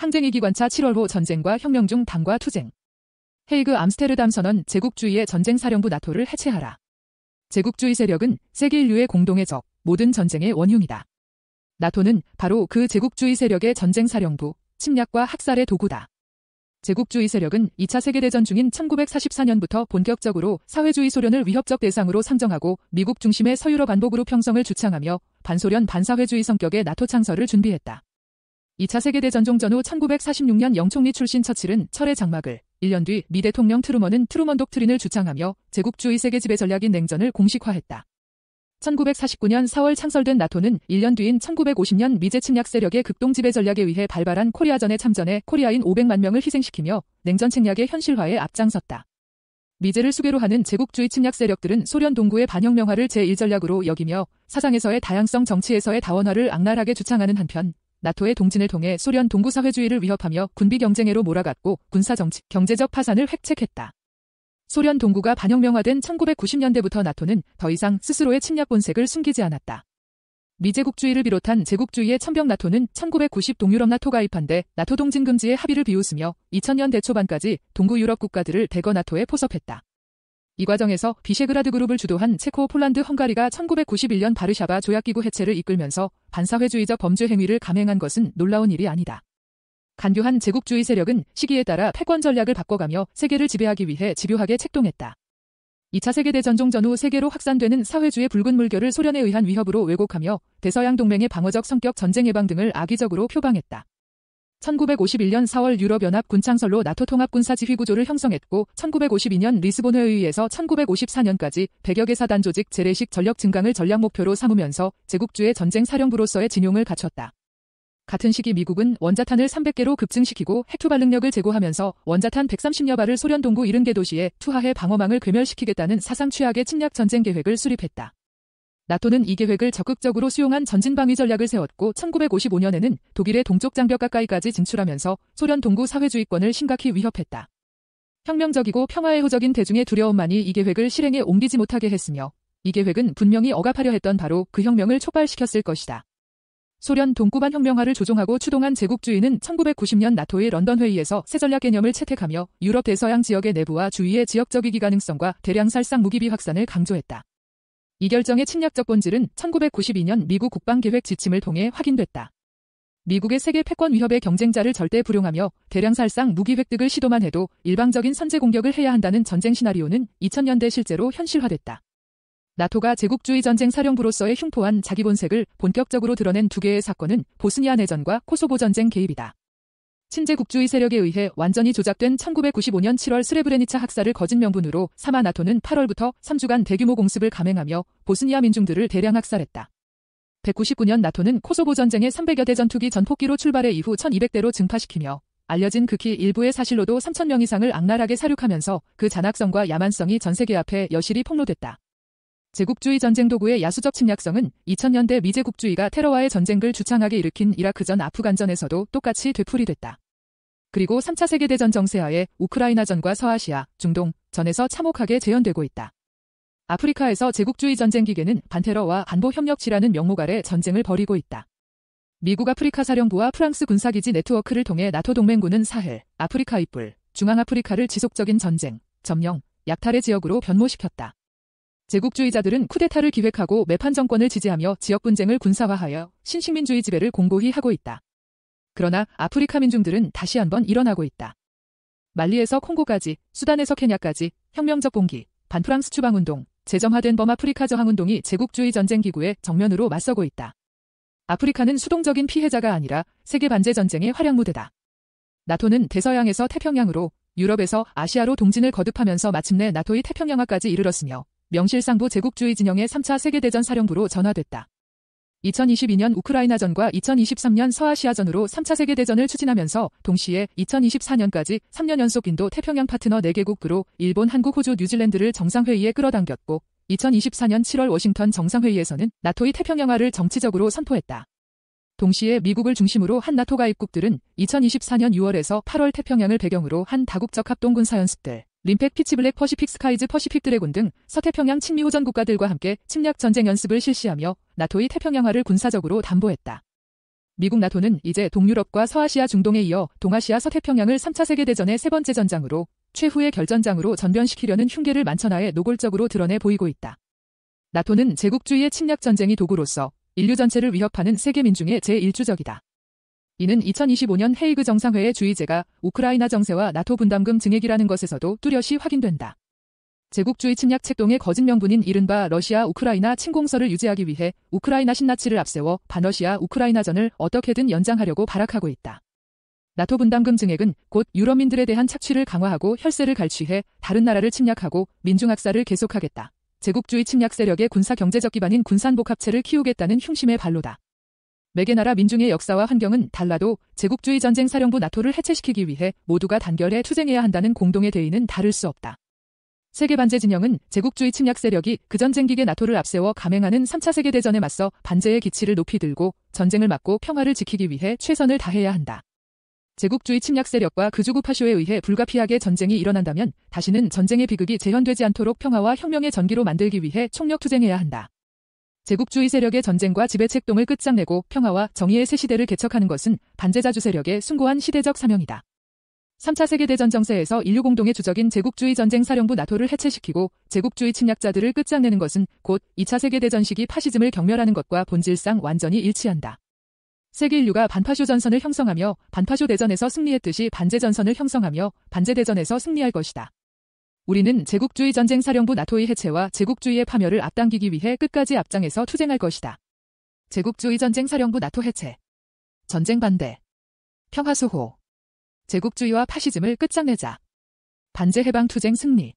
항쟁 위기관차 7월호 전쟁과 혁명 중 당과 투쟁. 헤이그 암스테르담 선언 제국주의의 전쟁사령부 나토를 해체하라. 제국주의 세력은 세계 인류의 공동의 적, 모든 전쟁의 원흉이다. 나토는 바로 그 제국주의 세력의 전쟁사령부, 침략과 학살의 도구다. 제국주의 세력은 2차 세계대전 중인 1944년부터 본격적으로 사회주의 소련을 위협적 대상으로 상정하고 미국 중심의 서유럽 안보그룹 형성을 주창하며 반소련 반사회주의 성격의 나토 창설을 준비했다. 2차 세계대전 종전 후 1946년 영총리 출신 처칠은 철의 장막을, 1년 뒤 미 대통령 트루먼은 트루먼 독트린을 주창하며 제국주의 세계 지배 전략인 냉전을 공식화했다. 1949년 4월 창설된 나토는 1년 뒤인 1950년 미제 침략 세력의 극동 지배 전략에 의해 발발한 코리아전에 참전해 코리아인 500만 명을 희생시키며 냉전 침략의 현실화에 앞장섰다. 미제를 수괴로 하는 제국주의 침략 세력들은 소련 동구의 반혁명화를 제1전략으로 여기며 사상에서의 다양성 정치에서의 다원화를 악랄하게 주창하는 한편 나토의 동진을 통해 소련 동구 사회주의를 위협하며 군비 경쟁회로 몰아갔고 군사 정치, 경제적 파산을 획책했다. 소련 동구가 반혁명화된 1990년대부터 나토는 더 이상 스스로의 침략 본색을 숨기지 않았다. 미제국주의를 비롯한 제국주의의 천병 나토는 1990 동유럽 나토 가입한 데 나토 동진 금지의 합의를 비웃으며 2000년대 초반까지 동구 유럽 국가들을 대거 나토에 포섭했다. 이 과정에서 비셰그라드 그룹을 주도한 체코, 폴란드, 헝가리가 1991년 바르샤바 조약기구 해체를 이끌면서 반사회주의적 범죄 행위를 감행한 것은 놀라운 일이 아니다. 간교한 제국주의 세력은 시기에 따라 패권 전략을 바꿔가며 세계를 지배하기 위해 집요하게 책동했다. 2차 세계대전 종전 후 세계로 확산되는 사회주의 붉은 물결을 소련에 의한 위협으로 왜곡하며 대서양 동맹의 방어적 성격 전쟁 예방 등을 악의적으로 표방했다. 1951년 4월 유럽연합 군창설로 나토 통합군사지휘구조를 형성했고 1952년 리스본 회의에서 1954년까지 100여 개 사단 조직 재래식 전력 증강을 전략 목표로 삼으면서 제국주의 전쟁 사령부로서의 진용을 갖췄다. 같은 시기 미국은 원자탄을 300개로 급증시키고 핵투발 능력을 제고하면서 원자탄 130여 발을 소련 동구 70개 도시에 투하해 방어망을 괴멸시키겠다는 사상 최악의 침략 전쟁 계획을 수립했다. 나토는 이 계획을 적극적으로 수용한 전진방위 전략을 세웠고 1955년에는 독일의 동쪽 장벽 가까이까지 진출하면서 소련 동구 사회주의권을 심각히 위협했다. 혁명적이고 평화에 호적인 대중의 두려움만이 이 계획을 실행에 옮기지 못하게 했으며 이 계획은 분명히 억압하려 했던 바로 그 혁명을 촉발시켰을 것이다. 소련 동구반 혁명화를 조종하고 추동한 제국주의는 1990년 나토의 런던 회의에서 새 전략 개념을 채택하며 유럽 대서양 지역의 내부와 주위의 지역적 위기 가능성과 대량 살상 무기비 확산을 강조했다. 이 결정의 침략적 본질은 1992년 미국 국방계획 지침을 통해 확인됐다. 미국의 세계 패권 위협의 경쟁자를 절대 불용하며 대량 살상 무기 획득을 시도만 해도 일방적인 선제 공격을 해야 한다는 전쟁 시나리오는 2000년대 실제로 현실화됐다. 나토가 제국주의 전쟁 사령부로서의 흉포한 자기 본색을 본격적으로 드러낸 두 개의 사건은 보스니아 내전과 코소보 전쟁 개입이다. 친제국주의 세력에 의해 완전히 조작된 1995년 7월 스레브레니차 학살을 거짓 명분으로 삼아 나토는 8월부터 3주간 대규모 공습을 감행하며 보스니아 민중들을 대량 학살했다. 199년 나토는 코소보 전쟁의 300여 대 전투기 전폭기로 출발해 이후 1200대로 증파시키며 알려진 극히 일부의 사실로도 3000명 이상을 악랄하게 사륙하면서 그 잔악성과 야만성이 전 세계 앞에 여실히 폭로됐다. 제국주의 전쟁 도구의 야수적 침략성은 2000년대 미제국주의가 테러와의 전쟁을 주창하게 일으킨 이라크전 아프간전에서도 똑같이 되풀이됐다. 그리고 3차 세계대전 정세하에 우크라이나전과 서아시아, 중동, 전에서 참혹하게 재현되고 있다. 아프리카에서 제국주의 전쟁 기계는 반테러와 안보협력지라는 명목 아래 전쟁을 벌이고 있다. 미국 아프리카 사령부와 프랑스 군사기지 네트워크를 통해 나토 동맹군은 사헬, 아프리카 이뿔, 중앙아프리카를 지속적인 전쟁, 점령, 약탈의 지역으로 변모시켰다. 제국주의자들은 쿠데타를 기획하고 매판 정권을 지지하며 지역 분쟁을 군사화하여 신식민주의 지배를 공고히 하고 있다. 그러나 아프리카 민중들은 다시 한번 일어나고 있다. 말리에서 콩고까지, 수단에서 케냐까지 혁명적 봉기, 반프랑스 추방운동, 재점화된 범아프리카 저항운동이 제국주의 전쟁 기구에 정면으로 맞서고 있다. 아프리카는 수동적인 피해자가 아니라 세계 반제 전쟁의 활약 무대다. 나토는 대서양에서 태평양으로, 유럽에서 아시아로 동진을 거듭하면서 마침내 나토의 태평양화까지 이르렀으며 명실상부 제국주의 진영의 3차 세계대전 사령부로 전화됐다. 2022년 우크라이나전과 2023년 서아시아전으로 3차 세계대전을 추진하면서 동시에 2024년까지 3년 연속 인도 태평양 파트너 4개국으로 일본, 한국, 호주, 뉴질랜드를 정상회의에 끌어당겼고 2024년 7월 워싱턴 정상회의에서는 나토의 태평양화를 정치적으로 선포했다. 동시에 미국을 중심으로 한 나토 가입국들은 2024년 6월에서 8월 태평양을 배경으로 한 다국적 합동군사연습들, 림팩 피치블랙 퍼시픽 스카이즈 퍼시픽 드래곤 등 서태평양 친미호전 국가들과 함께 침략 전쟁 연습을 실시하며 나토의 태평양화를 군사적으로 담보했다. 미국 나토는 이제 동유럽과 서아시아 중동에 이어 동아시아 서태평양을 3차 세계대전의 세 번째 전장으로 최후의 결전장으로 전변시키려는 흉계를 만천하에 노골적으로 드러내 보이고 있다. 나토는 제국주의의 침략 전쟁이 도구로서 인류 전체를 위협하는 세계 민중의 제1주적이다. 이는 2025년 헤이그 정상회의 주의제가 우크라이나 정세와 나토 분담금 증액이라는 것에서도 뚜렷이 확인된다. 제국주의 침략 책동의 거짓 명분인 이른바 러시아 우크라이나 침공설을 유지하기 위해 우크라이나 신나치를 앞세워 반러시아 우크라이나전을 어떻게든 연장하려고 발악하고 있다. 나토 분담금 증액은 곧 유럽민들에 대한 착취를 강화하고 혈세를 갈취해 다른 나라를 침략하고 민중학살을 계속하겠다. 제국주의 침략 세력의 군사 경제적 기반인 군산복합체를 키우겠다는 흉심의 발로다. 매개 나라 민중의 역사와 환경은 달라도 제국주의 전쟁 사령부 나토를 해체시키기 위해 모두가 단결해 투쟁해야 한다는 공동의 대의는 다를 수 없다. 세계 반제 진영은 제국주의 침략 세력이 그 전쟁 기계 나토를 앞세워 감행하는 3차 세계대전에 맞서 반제의 기치를 높이 들고 전쟁을 막고 평화를 지키기 위해 최선을 다해야 한다. 제국주의 침략 세력과 그주구 파쇼에 의해 불가피하게 전쟁이 일어난다면 다시는 전쟁의 비극이 재현되지 않도록 평화와 혁명의 전기로 만들기 위해 총력 투쟁해야 한다. 제국주의 세력의 전쟁과 지배책동을 끝장내고 평화와 정의의 새 시대를 개척하는 것은 반제자주 세력의 숭고한 시대적 사명이다. 3차 세계대전 정세에서 인류 공동의 주적인 제국주의 전쟁 사령부 나토를 해체시키고 제국주의 침략자들을 끝장내는 것은 곧 2차 세계대전 시기 파시즘을 경멸하는 것과 본질상 완전히 일치한다. 세계 인류가 반파쇼 전선을 형성하며 반파쇼 대전에서 승리했듯이 반제 전선을 형성하며 반제 대전에서 승리할 것이다. 우리는 제국주의 전쟁 사령부 나토의 해체와 제국주의의 파멸을 앞당기기 위해 끝까지 앞장에서 투쟁할 것이다. 제국주의 전쟁 사령부 나토 해체. 전쟁 반대. 평화 수호. 제국주의와 파시즘을 끝장내자. 반제 해방 투쟁 승리.